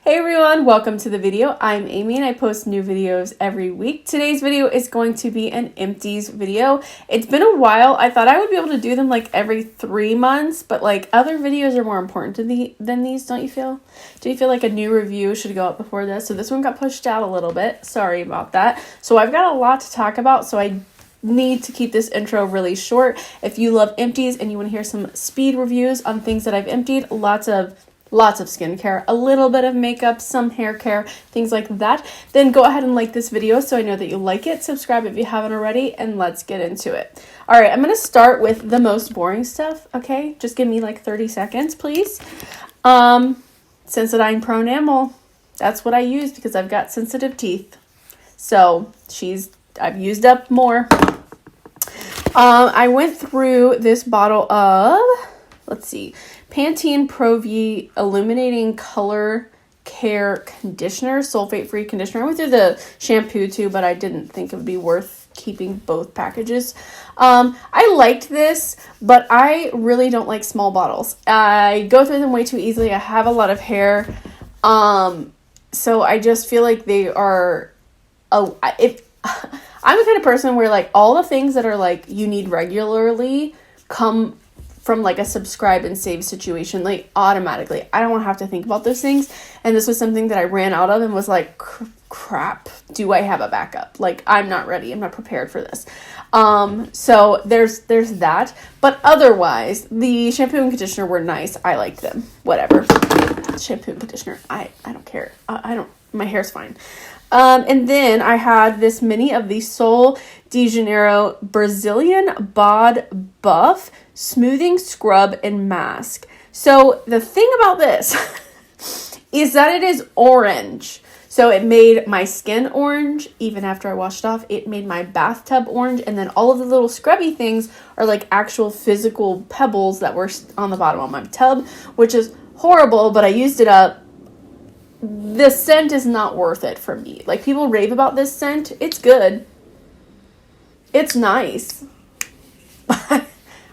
Hey everyone, welcome to the video. I'm Amy and I post new videos every week. Today's video is going to be an empties video. It's been a while. I thought I would be able to do them like every 3 months, but like other videos are more important than these, don't you feel? Do you feel like a new review should go up before this? So this one got pushed out a little bit. Sorry about that. So I've got a lot to talk about, so I need to keep this intro really short. If you love empties and you want to hear some speed reviews on things that I've emptied, lots of skincare, a little bit of makeup, some hair care, things like that, then go ahead and like this video so I know that you like it. Subscribe if you haven't already, and let's get into it. All right, I'm going to start with the most boring stuff, okay? Just give me like 30 seconds, please. Sensodyne Pro Enamel, that's what I use because I've got sensitive teeth. So I've used up more. I went through this bottle of, let's see, Pantene Pro V Illuminating Color Care Conditioner, sulfate-free conditioner. I went through the shampoo too, but I didn't think it would be worth keeping both packages. I liked this, but I really don't like small bottles. I go through them way too easily. I have a lot of hair, so I just feel like they are. I'm the kind of person where like all the things that are like you need regularly come from like a subscribe and save situation, like automatically. I don't want to have to think about those things. And this was something that I ran out of and was like, crap, do I have a backup? Like, I'm not ready. I'm not prepared for this. So there's that. But otherwise, the shampoo and conditioner were nice. I liked them. Whatever. Shampoo and conditioner. I don't care. My hair's fine. And then I had this mini of the Sol de Janeiro Brazilian Bod Buff Smoothing Scrub and Mask. So the thing about this is that it is orange. So it made my skin orange. Even after I washed off, it made my bathtub orange. And then all of the little scrubby things are like actual physical pebbles that were on the bottom of my tub, which is horrible, but I used it up. The scent is not worth it for me. Like, people rave about this scent. It's good. It's nice.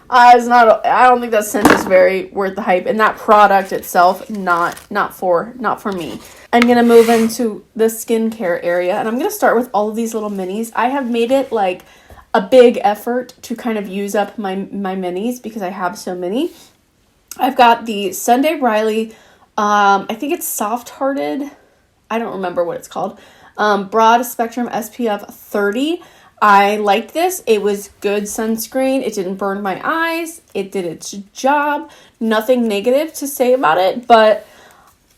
I don't think that scent is very worth the hype. And that product itself, not for me. I'm going to move into the skincare area. And I'm going to start with all of these little minis. I have made it like a big effort to kind of use up my minis because I have so many. I've got the Sunday Riley, I think it's Soft Hearted. I don't remember what it's called. Broad Spectrum SPF 30. I liked this. It was good sunscreen. It didn't burn my eyes. It did its job. Nothing negative to say about it, but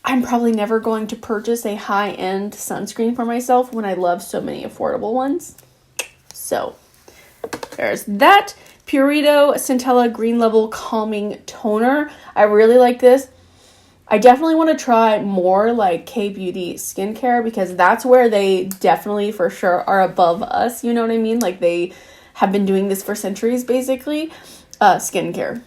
I'm probably never going to purchase a high-end sunscreen for myself when I love so many affordable ones. So there's that. Purito Centella Green Level Calming Toner. I really like this. I definitely want to try more like K-Beauty skincare because that's where they definitely for sure are above us. You know what I mean? Like they have been doing this for centuries, basically, skincare.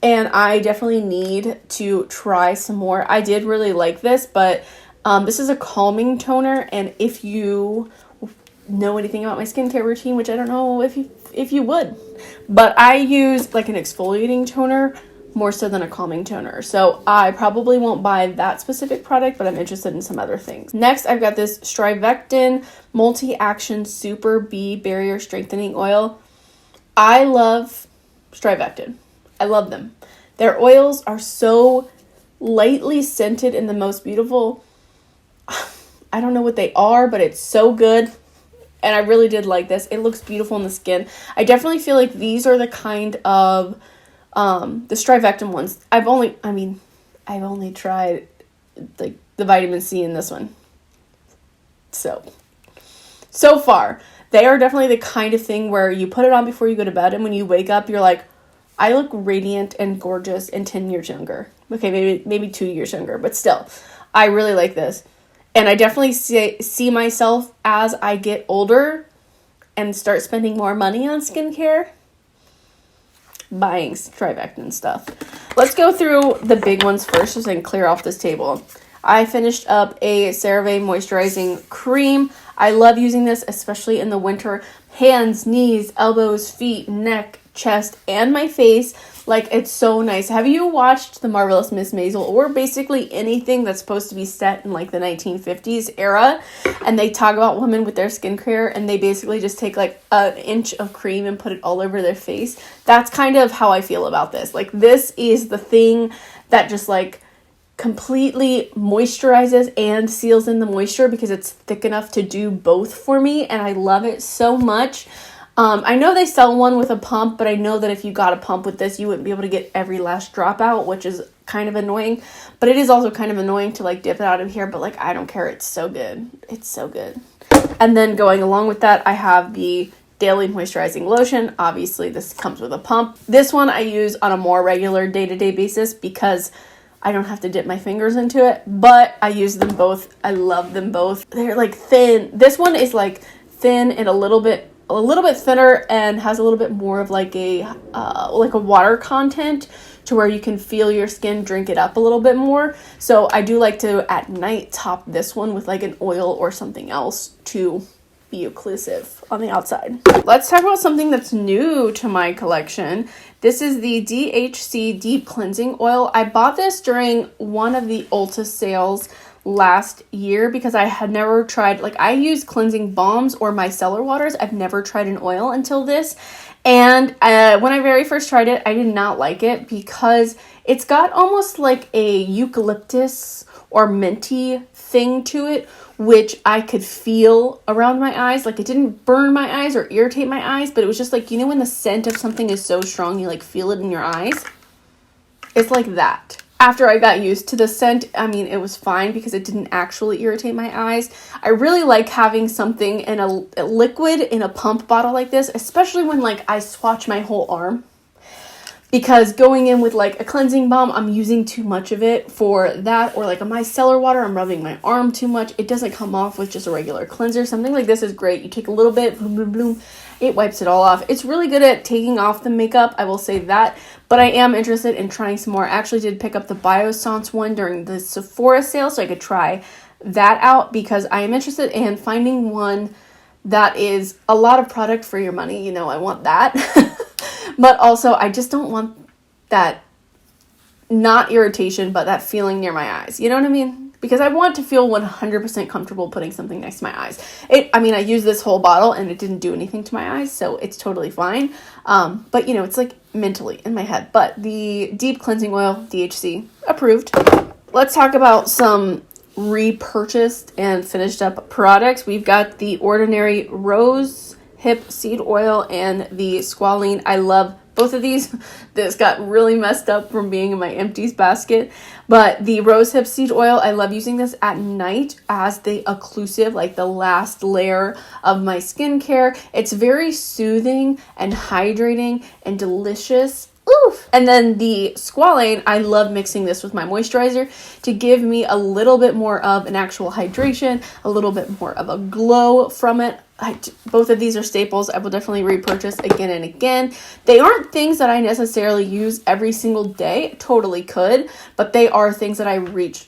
And I definitely need to try some more. I did really like this, but this is a calming toner. And if you know anything about my skincare routine, which I don't know if you would, but I use like an exfoliating toner more so than a calming toner. So I probably won't buy that specific product, but I'm interested in some other things. Next, I've got this Strivectin Multi-Action Super B Barrier Strengthening Oil. I love Strivectin. I love them. Their oils are so lightly scented and the most beautiful. I don't know what they are, but it's so good. And I really did like this. It looks beautiful in the skin. I definitely feel like these are the kind of the Strivectin ones. I've only tried like the vitamin C in this one. So far, they are definitely the kind of thing where you put it on before you go to bed, and when you wake up, you're like, I look radiant and gorgeous and 10 years younger. Okay, maybe 2 years younger, but still, I really like this. And I definitely see myself as I get older and start spending more money on skincare, buying Strivectin stuff. Let's go through the big ones first so I can clear off this table. I finished up a CeraVe moisturizing cream. I love using this, especially in the winter. Hands, knees, elbows, feet, neck, chest, and my face. Like, it's so nice. Have you watched The Marvelous Miss Maisel, or basically anything that's supposed to be set in like the 1950s era, and they talk about women with their skincare, and they basically just take like an inch of cream and put it all over their face? That's kind of how I feel about this. Like, this is the thing that just like completely moisturizes and seals in the moisture, because it's thick enough to do both for me, and I love it so much. I know they sell one with a pump, but I know that if you got a pump with this, you wouldn't be able to get every last drop out, which is kind of annoying. But it is also kind of annoying to like dip it out of here, but like, I don't care. It's so good. It's so good. And then going along with that, I have the daily moisturizing lotion. Obviously, this comes with a pump. This one I use on a more regular day-to-day basis because I don't have to dip my fingers into it, but I use them both. I love them both. They're like thin. This one is like thin and a little bit thinner, and has a little bit more of like a water content, to where you can feel your skin drink it up a little bit more. So I do like to at night top this one with like an oil or something else to be occlusive on the outside. Let's talk about something that's new to my collection. This is the DHC Deep Cleansing Oil. I bought this during one of the Ulta sales last year because I had never tried, like, I use cleansing balms or micellar waters. I've never tried an oil until this. And when I very first tried it, I did not like it because it's got almost like a eucalyptus or minty thing to it, which I could feel around my eyes. Like, it didn't burn my eyes or irritate my eyes, but it was just like, you know, when the scent of something is so strong, you like feel it in your eyes. It's like that. After I got used to the scent, I mean, it was fine because it didn't actually irritate my eyes. I really like having something in a liquid in a pump bottle like this, especially when like I swatch my whole arm. Because going in with like a cleansing balm, I'm using too much of it for that, or like a micellar water, I'm rubbing my arm too much. It doesn't come off with just a regular cleanser. Something like this is great. You take a little bit, boom, boom, boom, it wipes it all off. It's really good at taking off the makeup, I will say that, but I am interested in trying some more. I actually did pick up the Biossance one during the Sephora sale, so I could try that out, because I am interested in finding one that is a lot of product for your money. You know, I want that. But also, I just don't want that, not irritation, but that feeling near my eyes. You know what I mean? Because I want to feel 100% comfortable putting something next to my eyes. I used this whole bottle and it didn't do anything to my eyes, so it's totally fine. But, you know, it's like mentally in my head. But the Deep Cleansing Oil, DHC, approved. Let's talk about some repurchased and finished up products. We've got the Ordinary Rose Hip Seed Oil and the Squalene. I love both of these. This got really messed up from being in my empties basket. But the Rose Hip Seed Oil, I love using this at night as the occlusive, like the last layer of my skincare. It's very soothing and hydrating and delicious. Oof. And then the Squalane, I love mixing this with my moisturizer to give me a little bit more of an actual hydration, a little bit more of a glow from it. Both of these are staples. I will definitely repurchase again and again. They aren't things that I necessarily use every single day. Totally could, but they are things that I reach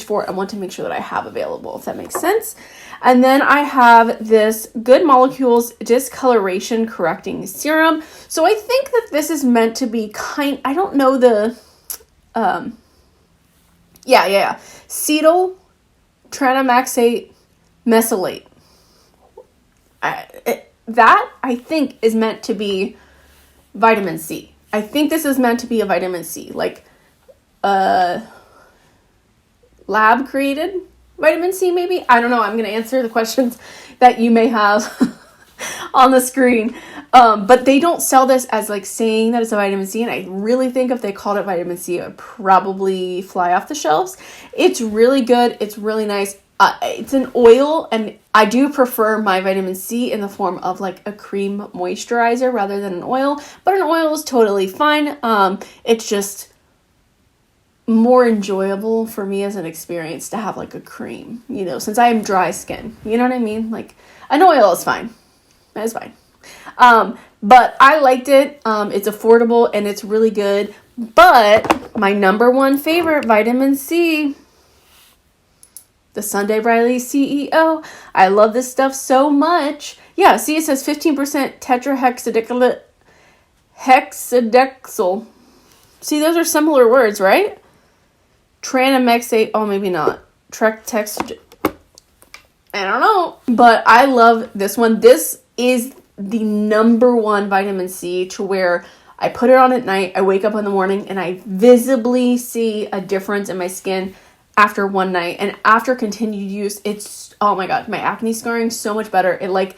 for and want to make sure that I have available, if that makes sense. And then I have this Good Molecules Discoloration Correcting Serum. So I think that this is meant to be I don't know the, cetyl tranexamate mesylate. That I think is meant to be vitamin C. I think this is meant to be a vitamin C, like lab created vitamin C, maybe. I don't know. I'm going to answer the questions that you may have on the screen. But they don't sell this as like saying that it's a vitamin C. And I really think if they called it vitamin C, it would probably fly off the shelves. It's really good. It's really nice. It's an oil, and I do prefer my vitamin C in the form of like a cream moisturizer rather than an oil, but an oil is totally fine. It's just more enjoyable for me as an experience to have like a cream, you know, since I am dry skin, you know what I mean? Like an oil is fine. It's fine. But I liked it. It's affordable and it's really good, but my number one favorite vitamin C, the Sunday Riley CEO. I love this stuff so much. Yeah, see, it says 15% hexadexyl. See, those are similar words, right? Tranexate. Oh, maybe not. Trectex. I don't know. But I love this one. This is the number one vitamin C to where I put it on at night. I wake up in the morning and I visibly see a difference in my skin after one night. And after continued use, it's, oh my God, my acne scarring so much better. It like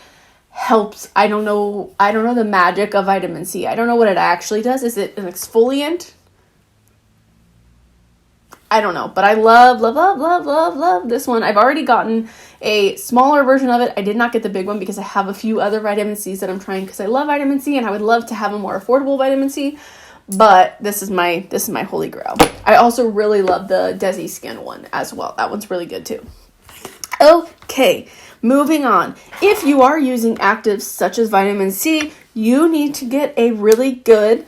helps. I don't know the magic of vitamin C. I don't know what it actually does. Is it an exfoliant? I don't know, but I love this one. I've already gotten a smaller version of it. I did not get the big one because I have a few other vitamin C's that I'm trying because I love vitamin C and I would love to have a more affordable vitamin C, but this is my holy grail. I also really love the Desi Skin one as well. That one's really good too. Okay, moving on. If you are using actives such as vitamin C, you need to get a really good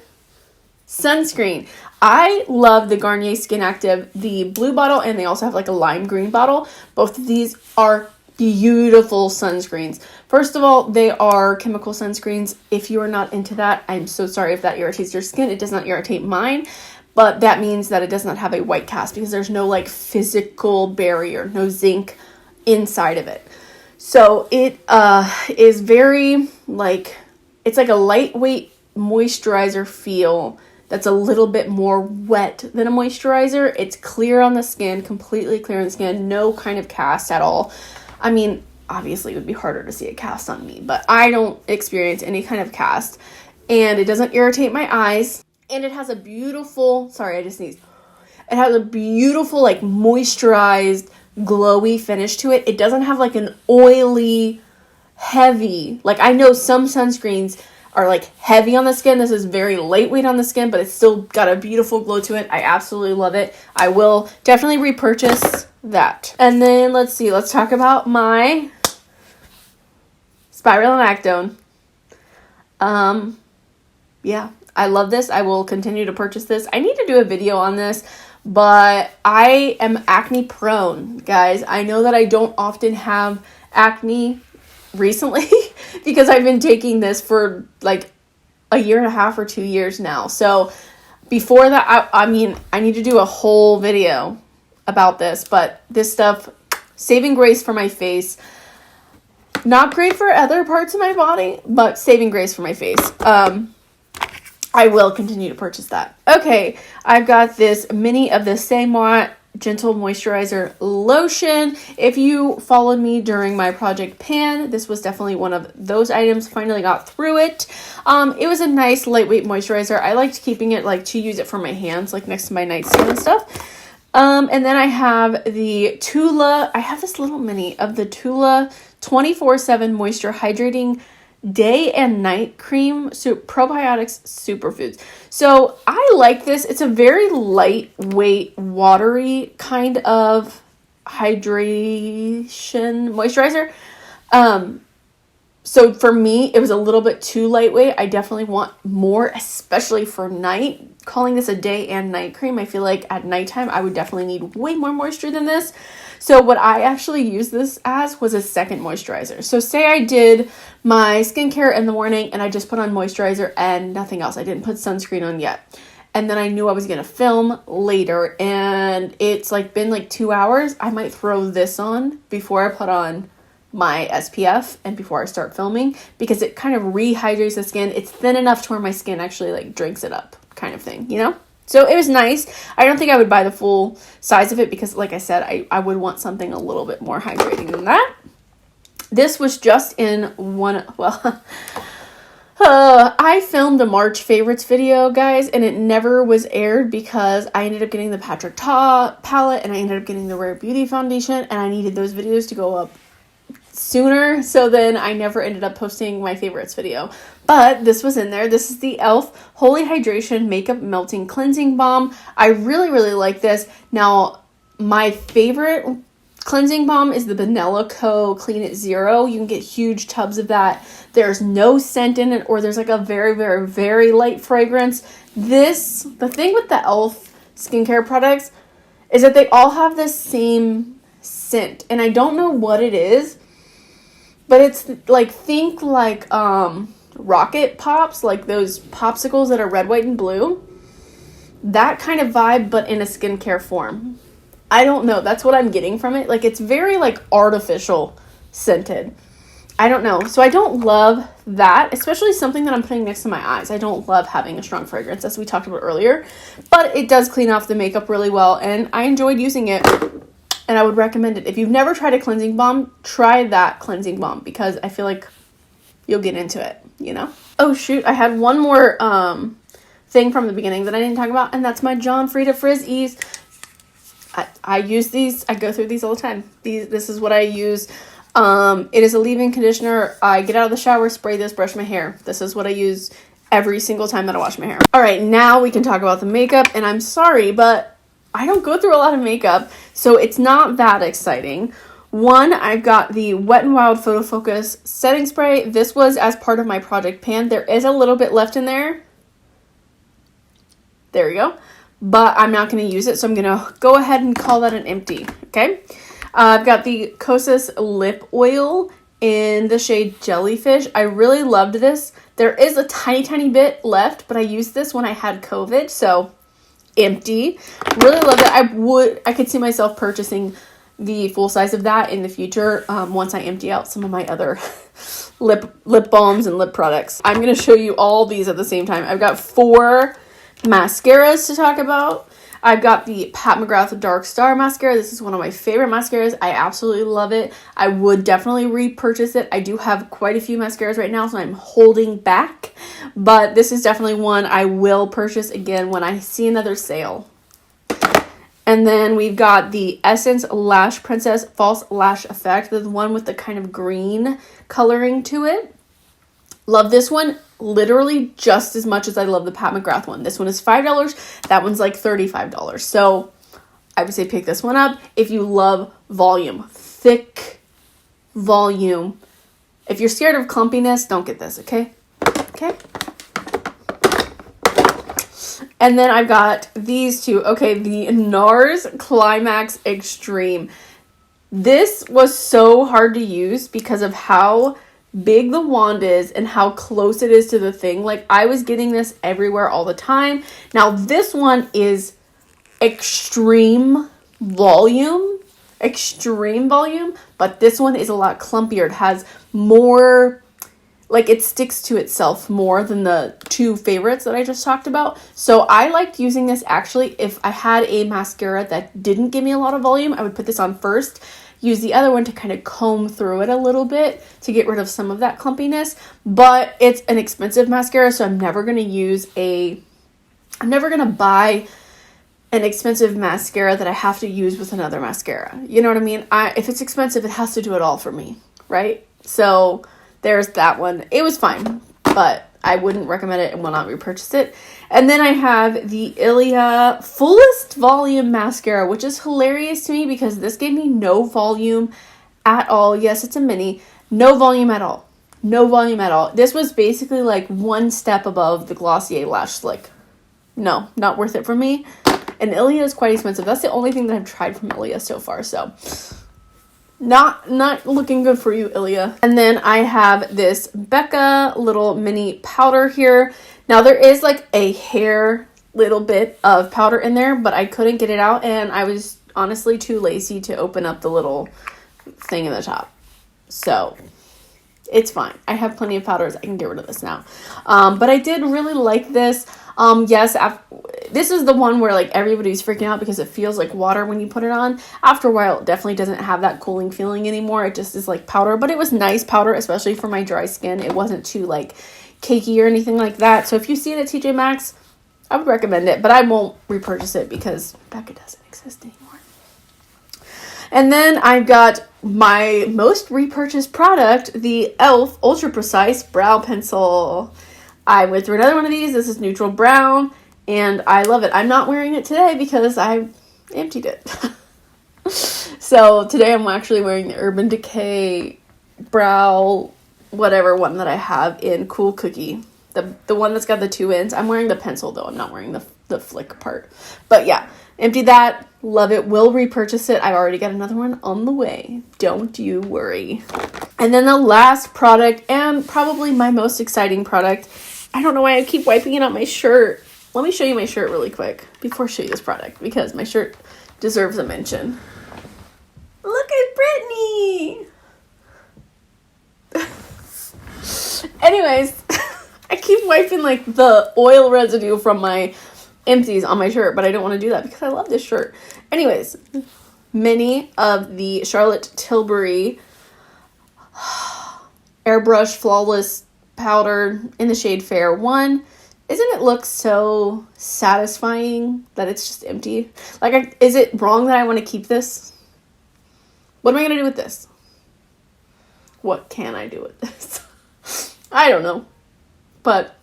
sunscreen. I love the Garnier Skin Active, the blue bottle, and they also have like a lime green bottle. Both of these are beautiful sunscreens. First of all, they are chemical sunscreens. If you are not into that, I'm so sorry if that irritates your skin. It does not irritate mine, but that means that it does not have a white cast because there's no like physical barrier, no zinc inside of it. So it is very like, it's like a lightweight moisturizer feel that's a little bit more wet than a moisturizer. It's clear on the skin, completely clear on the skin, no kind of cast at all. I mean, obviously it would be harder to see a cast on me, but I don't experience any kind of cast. And it doesn't irritate my eyes. And it has a beautiful, sorry, I just sneezed. It has a beautiful, like, moisturized, glowy finish to it. It doesn't have, like, an oily, heavy, like, I know some sunscreens are like heavy on the skin. This is very lightweight on the skin, but it's still got a beautiful glow to it. I absolutely love it. I will definitely repurchase that. And then let's see, let's talk about my Spironolactone. Yeah, I love this. I will continue to purchase this. I need to do a video on this, but I am acne prone, guys. I know that I don't often have acne recently because I've been taking this for like a year and a half or 2 years now. So before that, I mean, I need to do a whole video about this, but this stuff, saving grace for my face. Not great for other parts of my body, but saving grace for my face. I will continue to purchase that. Okay, I've got this mini of the Semois Gentle Moisturizer Lotion. If you followed me during my Project Pan, this was definitely one of those items. Finally got through it. It was a nice lightweight moisturizer. I liked keeping it like to use it for my hands, like next to my nightstand and stuff. And then I have the Tula. I have this little mini of the Tula 24/7 Moisture Hydrating Day and Night Cream, Probiotics Superfoods. So I like this. It's a very lightweight, watery kind of hydration moisturizer. So for me, it was a little bit too lightweight. I definitely want more, especially for night. Calling this a day and night cream, I feel like at nighttime, I would definitely need way more moisture than this. So what I actually used this as was a second moisturizer. So say I did my skincare in the morning and I just put on moisturizer and nothing else. I didn't put sunscreen on yet. And then I knew I was going to film later and it's like been like 2 hours. I might throw this on before I put on my SPF and before I start filming because it kind of rehydrates the skin. It's thin enough to where my skin actually like drinks it up kind of thing, you know? So it was nice. I don't think I would buy the full size of it because, like I said, I would want something a little bit more hydrating than that. This was just in one, well, I filmed a March favorites video, guys, and it never was aired because I ended up getting the Patrick Ta palette and I ended up getting the Rare Beauty foundation and I needed those videos to go up sooner, so then I never ended up posting my favorites video, but this was in there. This is the e.l.f. Holy Hydration Makeup Melting Cleansing Balm. I really like this. Now, my favorite cleansing balm is the Benella Co. Clean It Zero. You can get huge tubs of that. There's no scent in it, or there's like a very light fragrance. The thing with the e.l.f. skincare products is that they all have the same scent, and I don't know what it is. But it's like, think like rocket pops, like those popsicles that are red, white, and blue. That kind of vibe, but in a skincare form. I don't know. That's what I'm getting from it. Like, it's very, like, artificial scented. I don't know. So I don't love that, especially something that I'm putting next to my eyes. I don't love having a strong fragrance, as we talked about earlier. But it does clean off the makeup really well, and I enjoyed using it. And I would recommend it. If you've never tried a cleansing balm, try that cleansing balm, because I feel like you'll get into it, you know? Oh, shoot. I had one more thing from the beginning that I didn't talk about, and that's my John Frieda Frizzies. I use these. I go through these all the time. This is what I use. It is a leave-in conditioner. I get out of the shower, spray this, brush my hair. This is what I use every single time that I wash my hair. All right, now we can talk about the makeup, and I'm sorry, but I don't go through a lot of makeup, so it's not that exciting. One, I've got the Wet n Wild Photo Focus setting spray. This was as part of my project pan. There is a little bit left in there. There we go. But I'm not going to use it, so I'm going to go ahead and call that an empty, okay? I've got the Kosas Lip Oil in the shade Jellyfish. I really loved this. There is a tiny, tiny bit left, but I used this when I had COVID, so empty. Really love it. I could see myself purchasing the full size of that in the future once I empty out some of my other lip balms and lip products. I'm going to show you all these at the same time. I've got 4 mascaras to talk about. I've got the Pat McGrath Dark Star mascara. This is one of my favorite mascaras. I absolutely love it. I would definitely repurchase it. I do have quite a few mascaras right now, so I'm holding back. But this is definitely one I will purchase again when I see another sale. And then we've got the Essence Lash Princess False Lash Effect. The one with the kind of green coloring to it. Love this one literally just as much as I love the Pat McGrath one. This one is $5. That one's like $35. So I would say pick this one up if you love volume. Thick volume. If you're scared of clumpiness, don't get this, okay? Okay? And then I've got these two. Okay, the Nars Climax Extreme. This was so hard to use because of how big the wand is and how close it is to the thing. Like, I was getting this everywhere all the time. Now, this one is extreme volume, but this one is a lot clumpier. It has more, like, it sticks to itself more than the 2 favorites that I just talked about. So I liked using this. Actually, if I had a mascara that didn't give me a lot of volume, I would put this on first, use the other one to kind of comb through it a little bit to get rid of some of that clumpiness. But it's an expensive mascara, so I'm never going to buy an expensive mascara that I have to use with another mascara. You know what I mean? If it's expensive, it has to do it all for me, right? So there's that one. It was fine, but I wouldn't recommend it and will not repurchase it. And then I have the Ilia Fullest Volume Mascara, which is hilarious to me because this gave me no volume at all. Yes, it's a mini. No volume at all. No volume at all. This was basically like one step above the Glossier Lash Slick. No, not worth it for me. And Ilia is quite expensive. That's the only thing that I've tried from Ilia so far, so not looking good for you, Ilia. And then I have this Becca little mini powder here. Now, there is like a hair little bit of powder in there, but I couldn't get it out, and I was honestly too lazy to open up the little thing in the top. So it's fine. I have plenty of powders. I can get rid of this now. But I did really like this. Yes, this is the one where like everybody's freaking out because it feels like water when you put it on. After a while, it definitely doesn't have that cooling feeling anymore. It just is like powder, but it was nice powder, especially for my dry skin. It wasn't too like cakey or anything like that. So if you see it at TJ Maxx, I would recommend it, but I won't repurchase it because Becca doesn't exist anymore. And then I've got my most repurchased product, the e.l.f. Ultra Precise Brow Pencil. I went through another one of these. This is neutral brown, and I love it. I'm not wearing it today because I emptied it. So today I'm actually wearing the Urban Decay brow whatever one that I have in Cool Cookie. The one that's got the 2 ends. I'm wearing the pencil, though. I'm not wearing the flick part. But yeah, Empty that. Love it. Will repurchase it. I've already got another one on the way. Don't you worry. And then the last product, and probably my most exciting product. I don't know why I keep wiping it on my shirt. Let me show you my shirt really quick before I show you this product, because my shirt deserves a mention. Look at Brittany! Anyways, I keep wiping like the oil residue from my empties on my shirt, but I don't want to do that because I love this shirt. Anyways, many of the Charlotte Tilbury Airbrush Flawless Powder in the shade Fair 1. Isn't it look so satisfying that it's just empty? Like, is it wrong that I want to keep this? What am I going to do with this? What can I do with this? I don't know. But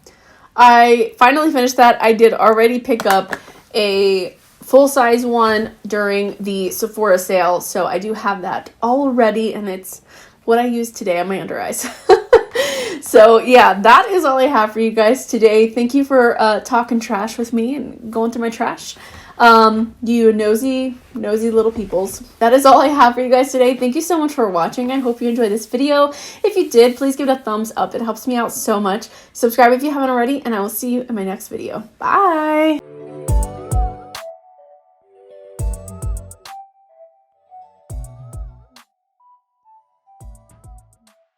I finally finished that. I did already pick up a full-size one during the Sephora sale, so I do have that already, and it's what I used today on my under eyes. So yeah, that is all I have for you guys today. Thank you for talking trash with me and going through my trash. You nosy little peoples. That is all I have for you guys today. Thank you so much for watching. I hope you enjoyed this video. If you did, please give it a thumbs up. It helps me out so much. Subscribe if you haven't already, and I will see you in my next video. Bye!